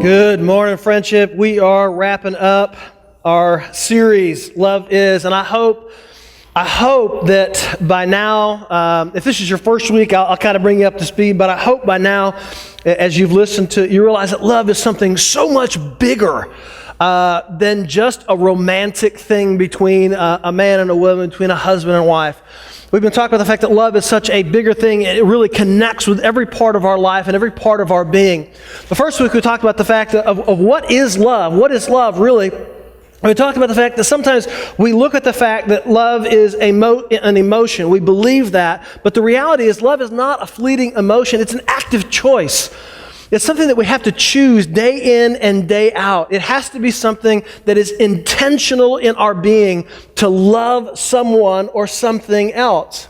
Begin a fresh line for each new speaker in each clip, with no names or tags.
Good morning, friendship. We are wrapping up our series, Love Is, and I hope that by now, if this is your first week, I'll kind of bring you up to speed, but I hope by now, as you've listened to it, you realize that love is something so much bigger than just a romantic thing between a man and a woman, between a husband and wife. We've been talking about the fact that love is such a bigger thing. It really connects with every part of our life and every part of our being. The first week we talked about the fact of what is love. What is love really? We talked about the fact that sometimes we look at the fact that love is an emotion. We believe that. But the reality is love is not a fleeting emotion. It's an active choice. It's something that we have to choose day in and day out. It has to be something that is intentional in our being to love someone or something else.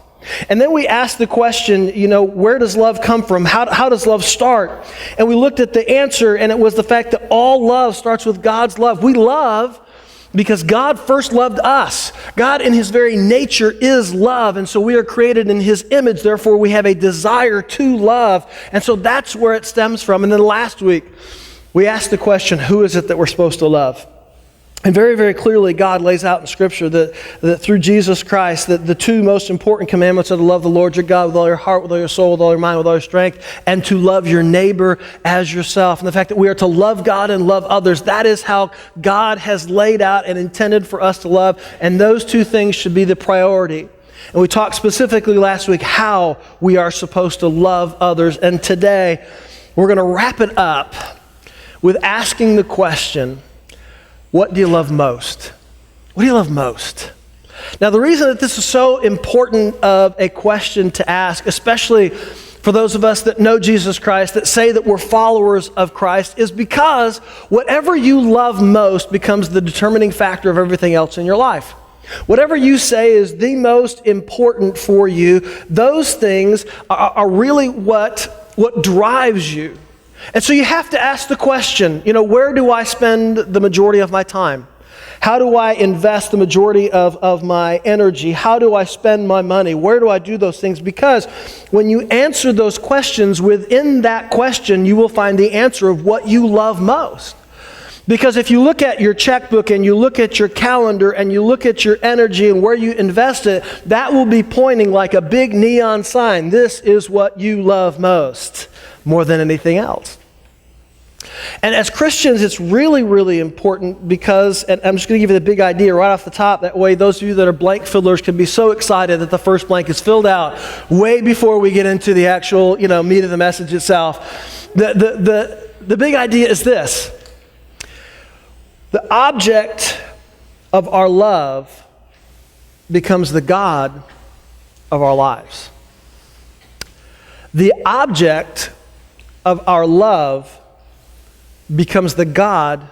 And then we asked the question, where does love come from? How does love start? And we looked at the answer, and it was the fact that all love starts with God's love. We love because God first loved us. God in His very nature is love, and so we are created in His image. Therefore, we have a desire to love, and so that's where it stems from. And then last week, we asked the question, who is it that we're supposed to love? And very, very clearly, God lays out in Scripture that through Jesus Christ, that the two most important commandments are to love the Lord your God with all your heart, with all your soul, with all your mind, with all your strength, and to love your neighbor as yourself. And the fact that we are to love God and love others, that is how God has laid out and intended for us to love. And those two things should be the priority. And we talked specifically last week how we are supposed to love others. And today, we're going to wrap it up with asking the question, what do you love most? What do you love most? Now, the reason that this is so important of a question to ask, especially for those of us that know Jesus Christ, that say that we're followers of Christ, is because whatever you love most becomes the determining factor of everything else in your life. Whatever you say is the most important for you, those things are really what drives you. And so you have to ask the question, where do I spend the majority of my time? How do I invest the majority of my energy? How do I spend my money? Where do I do those things? Because when you answer those questions, within that question, you will find the answer of what you love most. Because if you look at your checkbook and you look at your calendar and you look at your energy and where you invest it, that will be pointing like a big neon sign. This is what you love most, more than anything else. And as Christians, it's really, really important because, and I'm just going to give you the big idea right off the top, that way those of you that are blank fillers can be so excited that the first blank is filled out way before we get into the actual, meat of the message itself. The big idea is this. The object of our love becomes the God of our lives. The object of our love becomes the God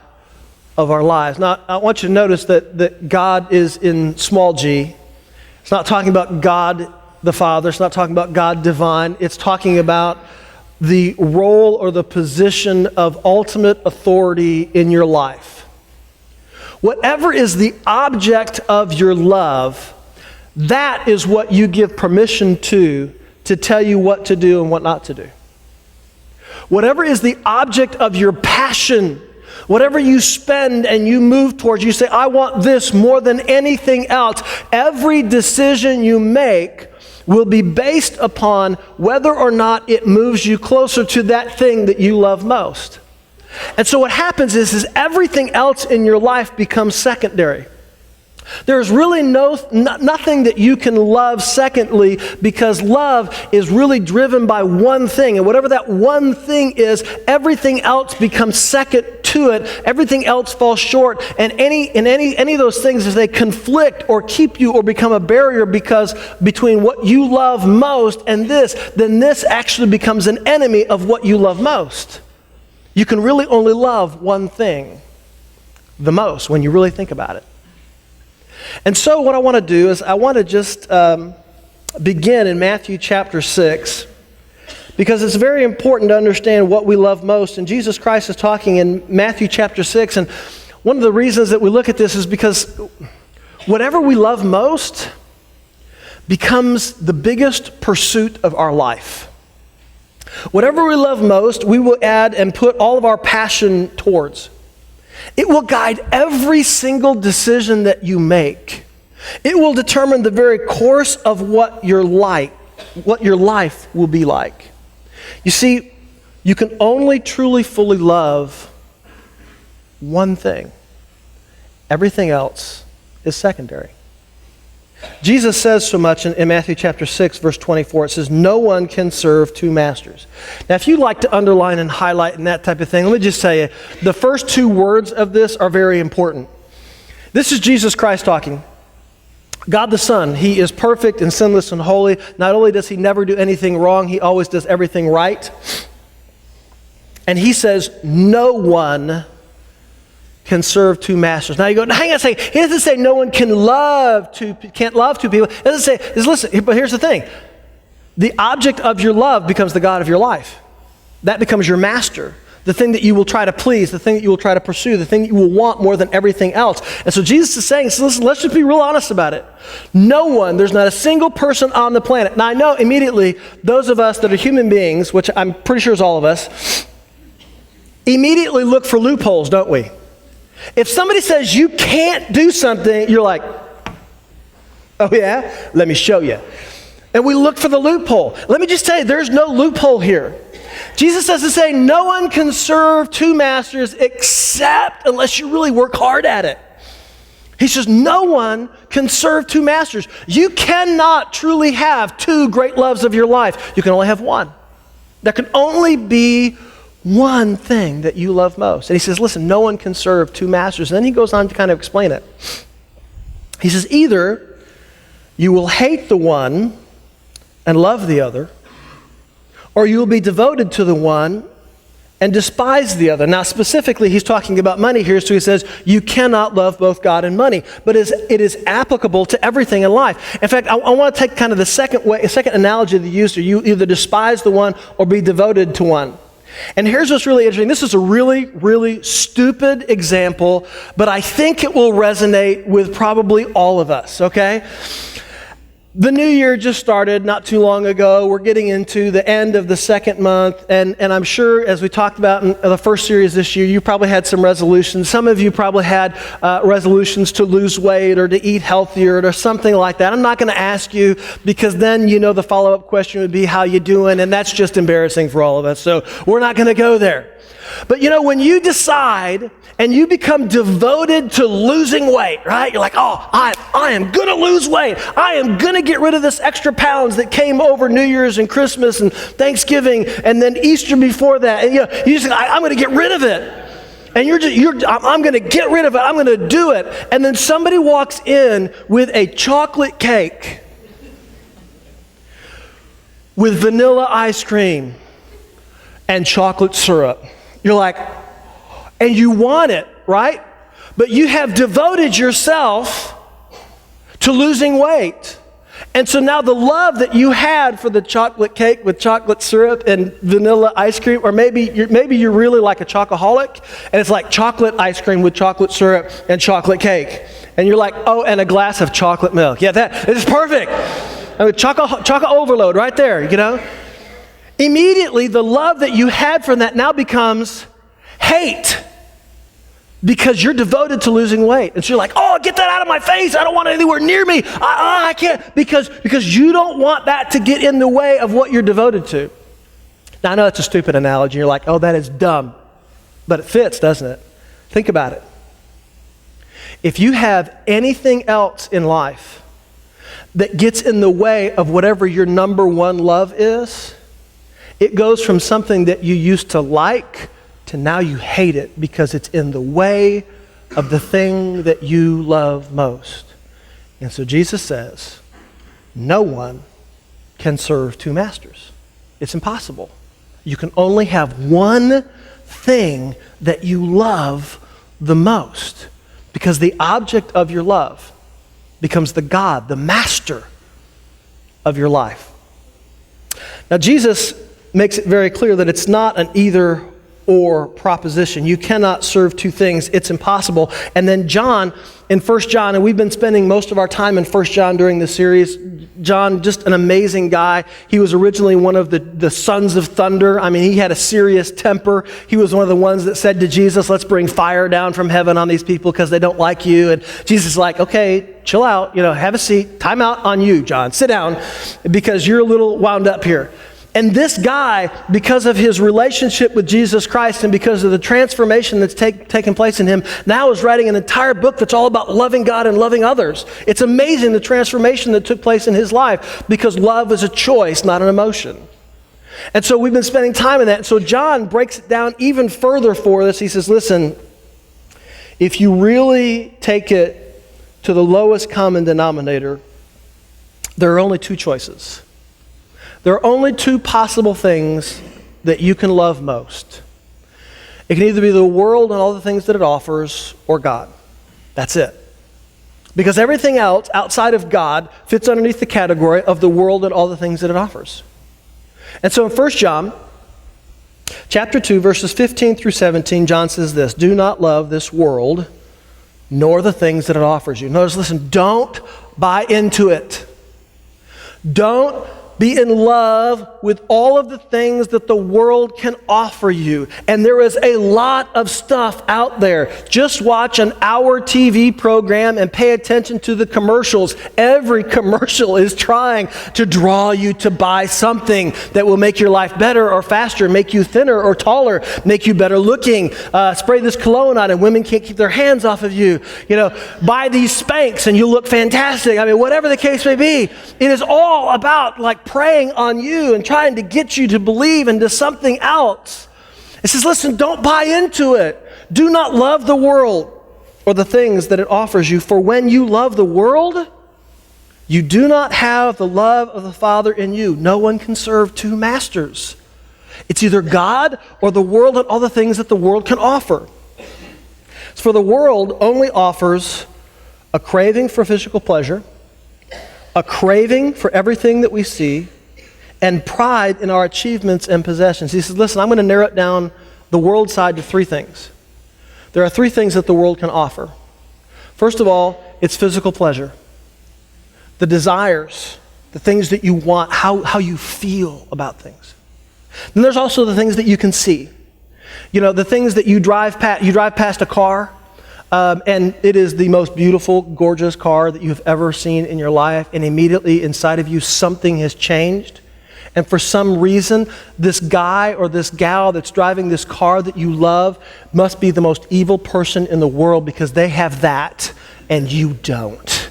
of our lives. Now, I want you to notice that God is in small g. It's not talking about God the Father. It's not talking about God divine. It's talking about the role or the position of ultimate authority in your life. Whatever is the object of your love, that is what you give permission to tell you what to do and what not to do. Whatever is the object of your passion, whatever you spend and you move towards, you say, I want this more than anything else. Every decision you make will be based upon whether or not it moves you closer to that thing that you love most. And so what happens is everything else in your life becomes secondary. There's really nothing that you can love secondly, because love is really driven by one thing. And whatever that one thing is, everything else becomes second to it. Everything else falls short. And any of those things, as they conflict or keep you or become a barrier because between what you love most and this, then this actually becomes an enemy of what you love most. You can really only love one thing the most when you really think about it. And so what I want to do is I want to just begin in Matthew chapter 6, because it's very important to understand what we love most. And Jesus Christ is talking in Matthew chapter 6, and one of the reasons that we look at this is because whatever we love most becomes the biggest pursuit of our life. Whatever we love most, we will add and put all of our passion towards. It will guide every single decision that you make. It will determine the very course of what your life will be like. You see, you can only truly fully love one thing. Everything else is secondary. Jesus says so much in Matthew chapter 6, verse 24. It says, no one can serve two masters. Now, if you like to underline and highlight and that type of thing, let me just say, the first two words of this are very important. This is Jesus Christ talking. God the Son, He is perfect and sinless and holy. Not only does He never do anything wrong, He always does everything right. And He says, no one can serve two masters. Now you go, hang on a second. He doesn't say no one can't love two people. He doesn't say, listen, but here's the thing. The object of your love becomes the God of your life. That becomes your master. The thing that you will try to please, the thing that you will try to pursue, the thing that you will want more than everything else. And so Jesus is saying, listen, let's just be real honest about it. No one, there's not a single person on the planet. Now I know immediately those of us that are human beings, which I'm pretty sure is all of us, immediately look for loopholes, don't we? If somebody says you can't do something, you're like, oh yeah? Let me show you. And we look for the loophole. Let me just tell you, there's no loophole here. Jesus doesn't say no one can serve two masters except unless you really work hard at it. He says no one can serve two masters. You cannot truly have two great loves of your life. You can only have one. There can only be one thing that you love most. And he says, listen, no one can serve two masters. And then he goes on to kind of explain it. He says, either you will hate the one and love the other, or you will be devoted to the one and despise the other. Now, specifically, he's talking about money here, so he says, you cannot love both God and money. But it is applicable to everything in life. In fact, I want to take kind of the second analogy that he used here. You either despise the one or be devoted to one. And here's what's really interesting. This is a really, really stupid example, but I think it will resonate with probably all of us, okay? The new year just started not too long ago. We're getting into the end of the second month, and I'm sure, as we talked about in the first series this year, you probably had some resolutions. Some of you probably had resolutions to lose weight or to eat healthier or something like that. I'm not going to ask you, because then the follow-up question would be, how you doing? And that's just embarrassing for all of us, so we're not going to go there. But when you decide and you become devoted to losing weight, right? You're like, oh, I am going to lose weight. I am going to get rid of this extra pounds that came over New Year's and Christmas and Thanksgiving and then Easter before that. And you just think, I'm going to get rid of it. And I'm going to get rid of it. I'm going to do it. And then somebody walks in with a chocolate cake with vanilla ice cream and chocolate syrup. You're like, and you want it, right? But you have devoted yourself to losing weight. And so now the love that you had for the chocolate cake with chocolate syrup and vanilla ice cream, or maybe you're really like a chocoholic, and it's like chocolate ice cream with chocolate syrup and chocolate cake. And you're like, oh, and a glass of chocolate milk. Yeah, that is perfect. I mean, chocolate overload right there, Immediately, the love that you had for that now becomes hate, because you're devoted to losing weight. And so you're like, oh, get that out of my face. I don't want it anywhere near me. I can't, because you don't want that to get in the way of what you're devoted to. Now, I know it's a stupid analogy. You're like, oh, that is dumb. But it fits, doesn't it? Think about it. If you have anything else in life that gets in the way of whatever your number one love is, it goes from something that you used to like to now you hate it because it's in the way of the thing that you love most. And so Jesus says, no one can serve two masters. It's impossible. You can only have one thing that you love the most, because the object of your love becomes the God, the master of your life. Now, Jesus makes it very clear that it's not an either or proposition. You cannot serve two things. It's impossible. And then John, in 1 John, and we've been spending most of our time in 1 John during this series. John, just an amazing guy. He was originally one of the sons of thunder. I mean, he had a serious temper. He was one of the ones that said to Jesus, let's bring fire down from heaven on these people because they don't like you. And Jesus is like, okay, chill out, have a seat. Time out on you, John. Sit down because you're a little wound up here. And this guy, because of his relationship with Jesus Christ and because of the transformation that's taken place in him, now is writing an entire book that's all about loving God and loving others. It's amazing the transformation that took place in his life because love is a choice, not an emotion. And so we've been spending time in that. And so John breaks it down even further for us. He says, listen, if you really take it to the lowest common denominator, there are only two choices. There are only two possible things that you can love most. It can either be the world and all the things that it offers, or God. That's it. Because everything else outside of God fits underneath the category of the world and all the things that it offers. And so in 1 John, chapter 2, verses 15 through 17, John says this, do not love this world, nor the things that it offers you. Notice, listen, don't buy into it. Don't be in love with all of the things that the world can offer you. And there is a lot of stuff out there. Just watch an hour TV program and pay attention to the commercials. Every commercial is trying to draw you to buy something that will make your life better or faster, make you thinner or taller, make you better looking. Spray this cologne on and women can't keep their hands off of you. Buy these Spanx and you'll look fantastic. I mean, whatever the case may be, it is all about preying on you and trying to get you to believe into something else. It says, listen, don't buy into it. Do not love the world or the things that it offers you. For when you love the world, you do not have the love of the Father in you. No one can serve two masters. It's either God or the world and all the things that the world can offer. For the world only offers a craving for physical pleasure, a craving for everything that we see, and pride in our achievements and possessions. He says, listen, I'm going to narrow it down the world side to three things. There are three things that the world can offer. First of all, it's physical pleasure. The desires, the things that you want, how you feel about things. Then there's also the things that you can see. The things that you drive past a car, and it is the most beautiful, gorgeous car that you've ever seen in your life, and immediately inside of you something has changed. And for some reason, this guy or this gal that's driving this car that you love must be the most evil person in the world because they have that and you don't.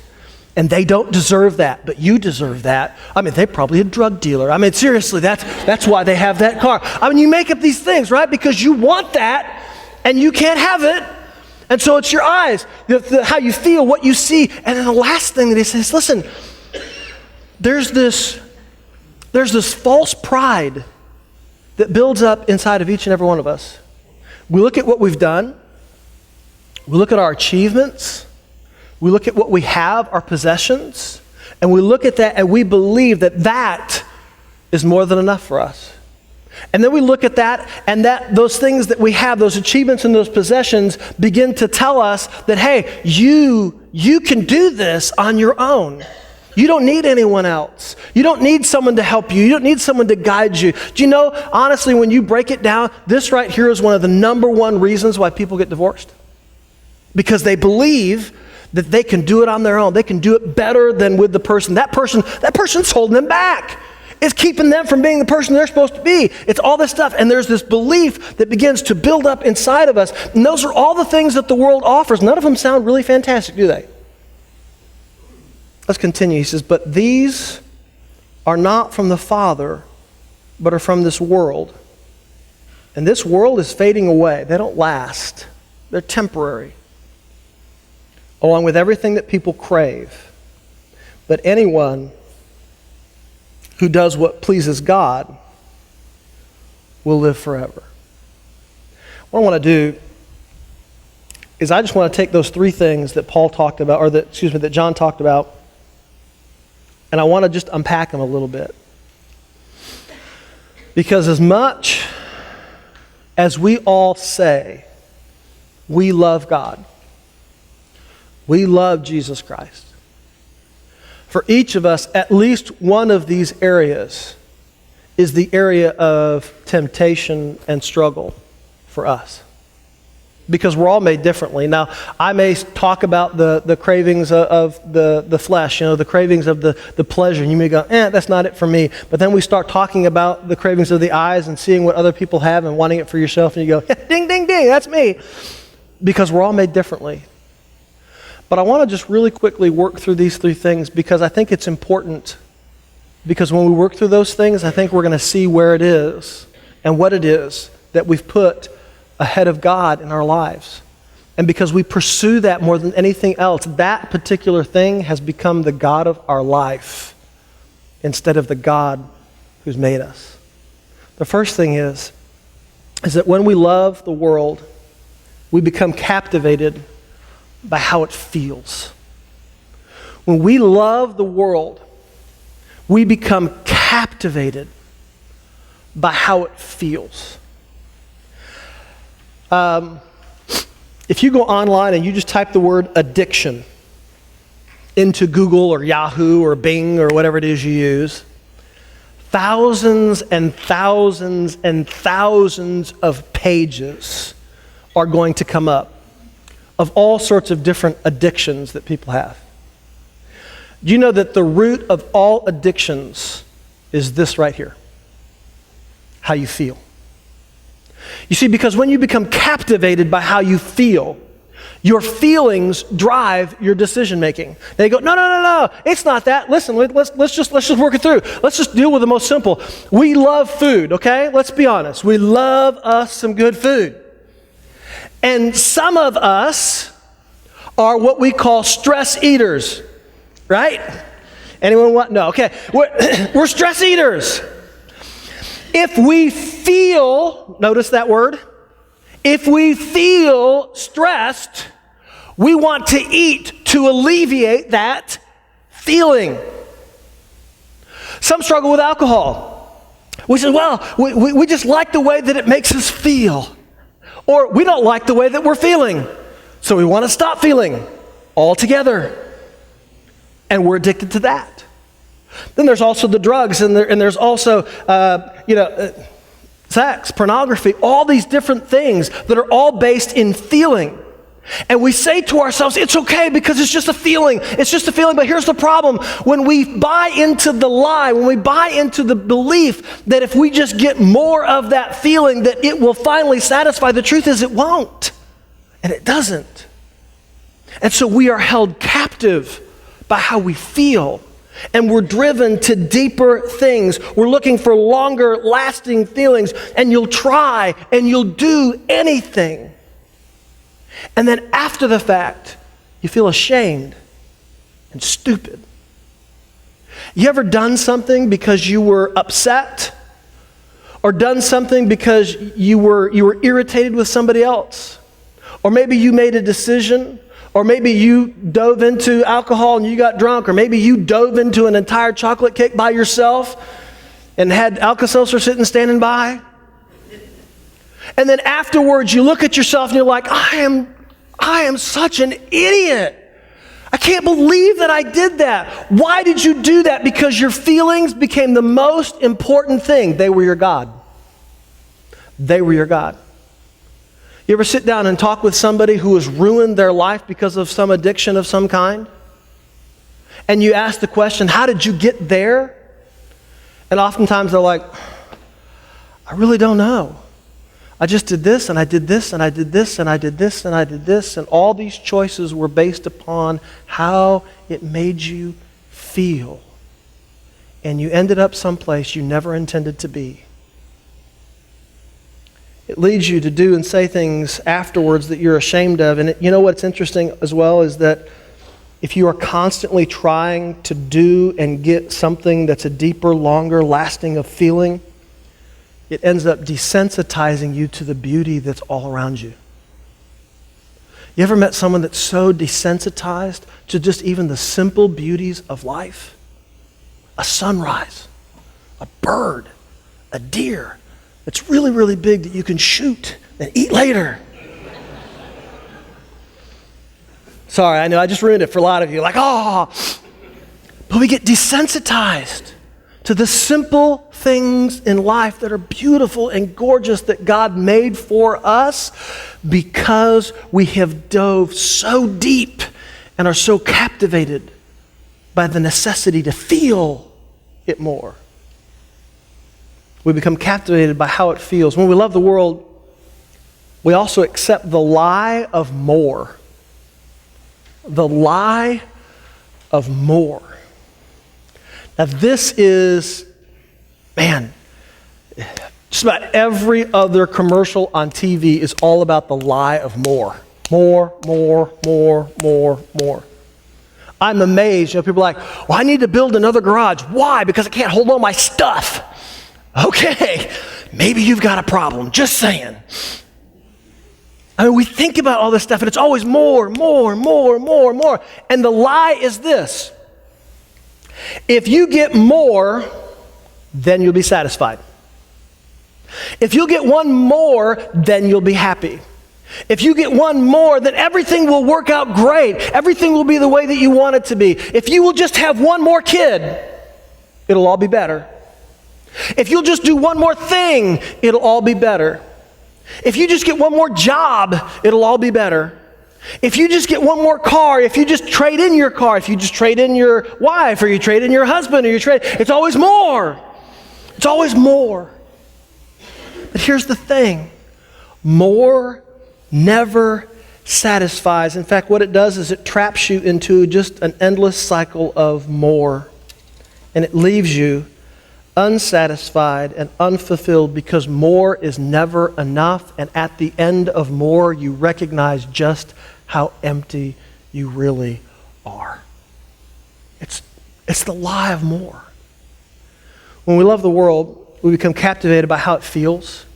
And they don't deserve that, but you deserve that. I mean, they're probably a drug dealer. I mean, seriously, that's why they have that car. I mean, you make up these things, right? Because you want that and you can't have it. And so it's your eyes, how you feel, what you see. And then the last thing that he says, listen, there's this false pride that builds up inside of each and every one of us. We look at what we've done. We look at our achievements. We look at what we have, our possessions. And we look at that and we believe that is more than enough for us. And then we look at that and those things that we have, those achievements and those possessions begin to tell us that, hey, you can do this on your own. You don't need anyone else. You don't need someone to help you. You don't need someone to guide you. Do you know, honestly, when you break it down, this right here is one of the number one reasons why people get divorced. Because they believe that they can do it on their own. They can do it better than with the person. That person's holding them back. It's keeping them from being the person they're supposed to be. It's all this stuff. And there's this belief that begins to build up inside of us. And those are all the things that the world offers. None of them sound really fantastic, do they? Let's continue. He says, but these are not from the Father, but are from this world. And this world is fading away. They don't last. They're temporary, along with everything that people crave. But anyone who does what pleases God will live forever. What I want to do is I just want to take those three things that Paul talked about, or that John talked about, and I want to just unpack them a little bit. Because as much as we all say, we love God, we love Jesus Christ, for each of us, at least one of these areas is the area of temptation and struggle for us. Because we're all made differently. Now, I may talk about the cravings of the flesh, the cravings of the pleasure, and you may go, that's not it for me. But then we start talking about the cravings of the eyes and seeing what other people have and wanting it for yourself, and you go, ding, ding, ding, that's me. Because we're all made differently. But I want to just really quickly work through these three things because I think it's important. Because when we work through those things, I think we're going to see where it is and what it is that we've put ahead of God in our lives. And because we pursue that more than anything else, that particular thing has become the God of our life instead of the God who's made us. The first thing is that when we love the world, we become captivated by how it feels. When we love the world, we become captivated by how it feels. If you go online and you just type the word addiction into Google or Yahoo or Bing or whatever it is you use, thousands and thousands and thousands of pages are going to come up of all sorts of different addictions that people have. Do you know that the root of all addictions is this right here? How you feel. You see, because when you become captivated by how you feel, your feelings drive your decision making. They go, no, it's not that. Listen, let's just work it through. Let's just deal with the most simple. We love food, okay? Let's be honest. We love us some good food. And some of us are what we call stress eaters, right? Anyone want? No, okay. We're stress eaters. If we feel, notice that word, if we feel stressed, we want to eat to alleviate that feeling. Some struggle with alcohol. We say, well, we just like the way that it makes us feel. Or we don't like the way that we're feeling. So we want to stop feeling altogether. And we're addicted to that. Then there's also the drugs, and there's also, sex, pornography, all these different things that are all based in feeling. And we say to ourselves, it's okay because it's just a feeling. It's just a feeling, but here's the problem. When we buy into the lie, when we buy into the belief that if we just get more of that feeling, that it will finally satisfy, the truth is it won't. And it doesn't. And so we are held captive by how we feel. And we're driven to deeper things. We're looking for longer lasting feelings. And you'll try and you'll do anything. And then after the fact, you feel ashamed and stupid. You ever done something because you were upset? Or done something because you were irritated with somebody else? Or maybe you made a decision. Or maybe you dove into alcohol and you got drunk. Or maybe you dove into an entire chocolate cake by yourself and had Alka-Seltzer standing by. And then afterwards you look at yourself and you're like, I am such an idiot. I can't believe that I did that. Why did you do that? Because your feelings became the most important thing. They were your God. They were your God. You ever sit down and talk with somebody who has ruined their life because of some addiction of some kind? And you ask the question, how did you get there? And oftentimes they're like, I really don't know. I just did this, and I did this, and I did this, and I did this, and I did this, and all these choices were based upon how it made you feel. And you ended up someplace you never intended to be. It leads you to do and say things afterwards that you're ashamed of. And you know what's interesting as well is that if you are constantly trying to do and get something that's a deeper, longer, lasting of feeling, it ends up desensitizing you to the beauty that's all around you. You ever met someone that's so desensitized to just even the simple beauties of life? A sunrise, a bird, a deer, It's really, really big that you can shoot and eat later. Sorry, I know I just ruined it for a lot of you. Like, oh. But we get desensitized to the simple things in life that are beautiful and gorgeous that God made for us because we have dove so deep and are so captivated by the necessity to feel it more. We become captivated by how it feels. When we love the world, we also accept the lie of more. The lie of more. Now this is, man, just about every other commercial on TV is all about the lie of more. More, more, more, more, more. I'm amazed. People are like, well, I need to build another garage. Why? Because I can't hold all my stuff. Okay, maybe you've got a problem. Just saying. I mean, we think about all this stuff and it's always more, more, more, more, more. And the lie is this. If you get more, then you'll be satisfied. If you get one more, then you'll be happy. If you get one more, then everything will work out great. Everything will be the way that you want it to be. If you will just have one more kid, it'll all be better. If you'll just do one more thing, it'll all be better. If you just get one more job, it'll all be better. If you just get one more car, if you just trade in your car, if you just trade in your wife, or you trade in your husband, or it's always more. It's always more. But here's the thing. More never satisfies. In fact, what it does is it traps you into just an endless cycle of more. And it leaves you unsatisfied and unfulfilled because more is never enough. And at the end of more, you recognize just how empty you really are. It's the lie of more. When we love the world, we become captivated by how it feels.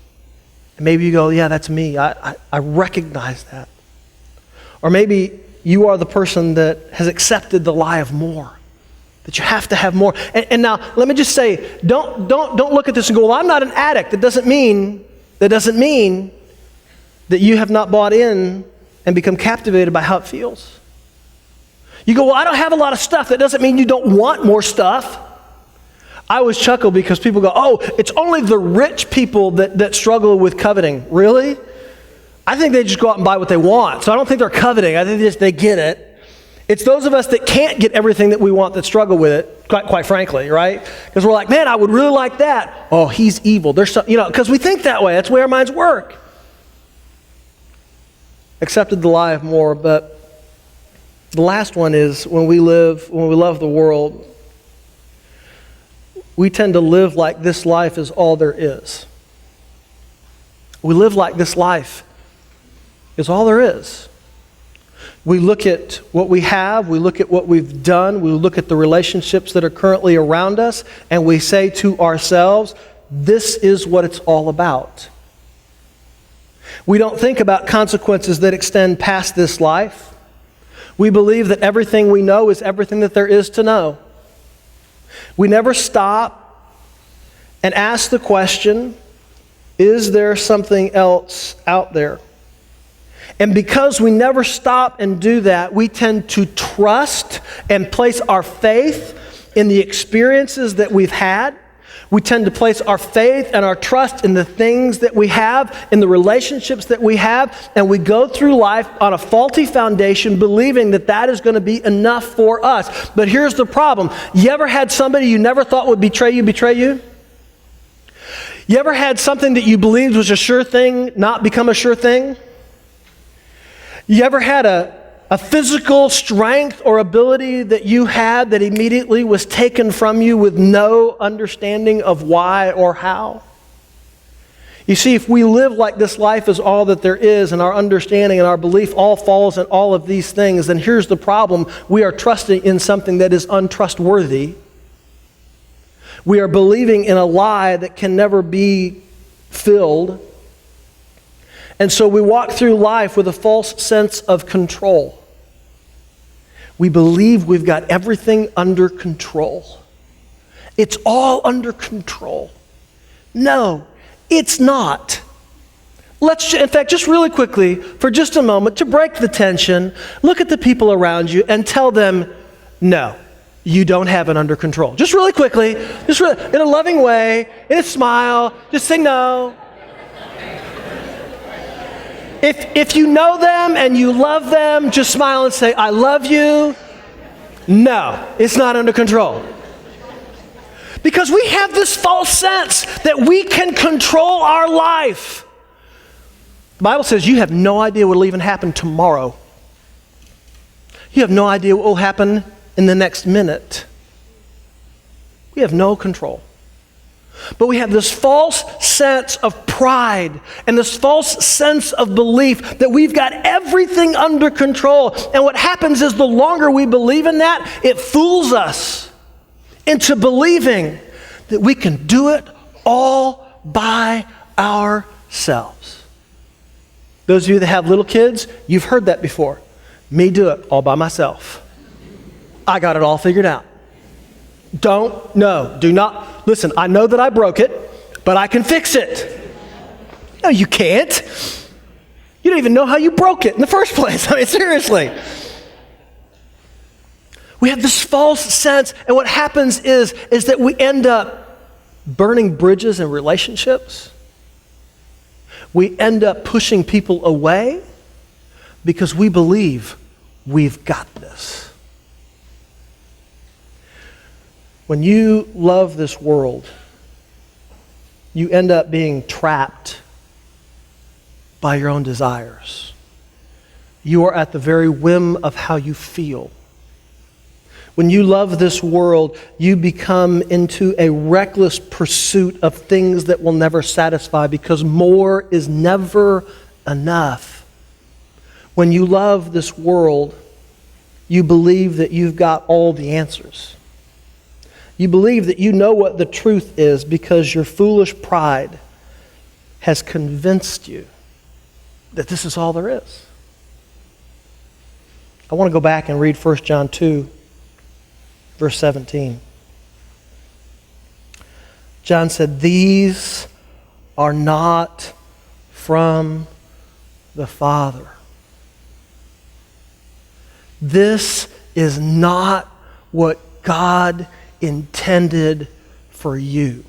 And maybe you go, yeah, that's me. I recognize that. Or maybe you are the person that has accepted the lie of more. That you have to have more. And now, let me just say, don't look at this and go, well, I'm not an addict. That doesn't mean that you have not bought in and become captivated by how it feels. You go, well, I don't have a lot of stuff. That doesn't mean you don't want more stuff. I always chuckle because people go, oh, it's only the rich people that struggle with coveting. Really? I think they just go out and buy what they want. So I don't think they're coveting. I think they get it. It's those of us that can't get everything that we want that struggle with it, quite frankly, right? Because we're like, man, I would really like that. Oh, he's evil. There's some, because we think that way. That's the way our minds work. Accepted the lie of more, but the last one is when we love the world, we tend to live like this life is all there is. We live like this life is all there is. We look at what we have, we look at what we've done, we look at the relationships that are currently around us, and we say to ourselves, this is what it's all about. We don't think about consequences that extend past this life. We believe that everything we know is everything that there is to know. We never stop and ask the question, is there something else out there? And because we never stop and do that, we tend to trust and place our faith in the experiences that we've had. We tend to place our faith and our trust in the things that we have, in the relationships that we have, and we go through life on a faulty foundation believing that that is going to be enough for us. But here's the problem. You ever had somebody you never thought would betray you? You ever had something that you believed was a sure thing not become a sure thing? You ever had a physical strength or ability that you had that immediately was taken from you with no understanding of why or how? You see, if we live like this life is all that there is, and our understanding and our belief all falls in all of these things, then here's the problem. We are trusting in something that is untrustworthy. We are believing in a lie that can never be filled. And so we walk through life with a false sense of control. We believe we've got everything under control. It's all under control. No, It's not. In fact, just really quickly, for just a moment, to break the tension, look at the people around you and tell them, no, you don't have it under control. Just really quickly, in a loving way, in a smile, just say no. If you know them and you love them, just smile and say, I love you. No, it's not under control. Because we have this false sense that we can control our life. The Bible says you have no idea what will even happen tomorrow. You have no idea what will happen in the next minute. We have no control. But we have this false sense of pride and this false sense of belief that we've got everything under control. And what happens is the longer we believe in that, it fools us into believing that we can do it all by ourselves. Those of you that have little kids, you've heard that before. Me do it all by myself. I got it all figured out. Do not, listen, I know that I broke it, but I can fix it. No, you can't. You don't even know how you broke it in the first place. I mean, seriously. We have this false sense, and what happens is that we end up burning bridges in relationships. We end up pushing people away because we believe we've got this. When you love this world, you end up being trapped by your own desires. You are at the very whim of how you feel. When you love this world, you become into a reckless pursuit of things that will never satisfy because more is never enough. When you love this world, you believe that you've got all the answers. You believe that you know what the truth is because your foolish pride has convinced you that this is all there is. I want to go back and read 1 John 2, verse 17. John said, "These are not from the Father." This is not what God intended for you.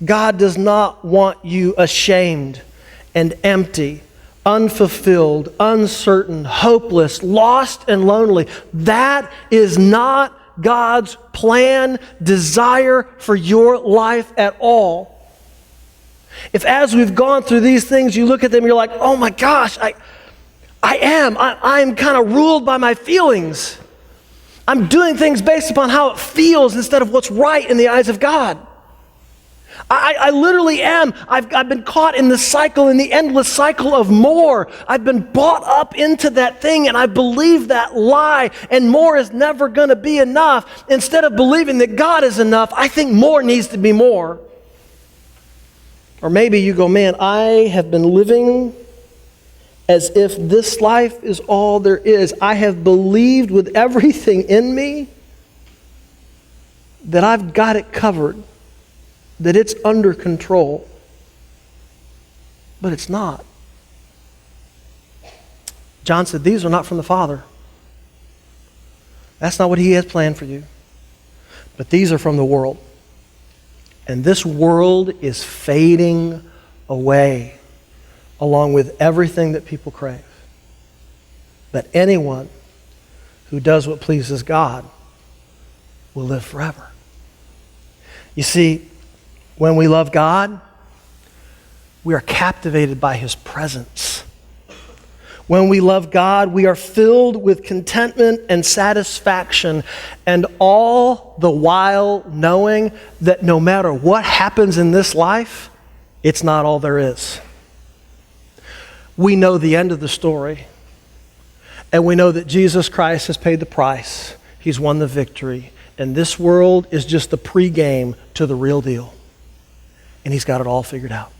God does not want you ashamed and empty, unfulfilled, uncertain, hopeless, lost, and lonely. That is not God's plan, desire for your life at all. If as we've gone through these things, you look at them, you're like, oh my gosh, I'm kind of ruled by my feelings. I'm doing things based upon how it feels instead of what's right in the eyes of God. I literally am. I've been caught in the cycle, in the endless cycle of more. I've been bought up into that thing, and I believe that lie, and more is never going to be enough. Instead of believing that God is enough, I think more needs to be more. Or maybe you go, man, I have been living as if this life is all there is. I have believed with everything in me that I've got it covered, that it's under control. But it's not. John said, these are not from the Father. That's not what He has planned for you. But these are from the world. And this world is fading away along with everything that people crave. But anyone who does what pleases God will live forever. You see, when we love God, we are captivated by His presence. When we love God, we are filled with contentment and satisfaction, and all the while knowing that no matter what happens in this life, it's not all there is. We know the end of the story, and we know that Jesus Christ has paid the price. He's won the victory, and this world is just the pregame to the real deal. And He's got it all figured out.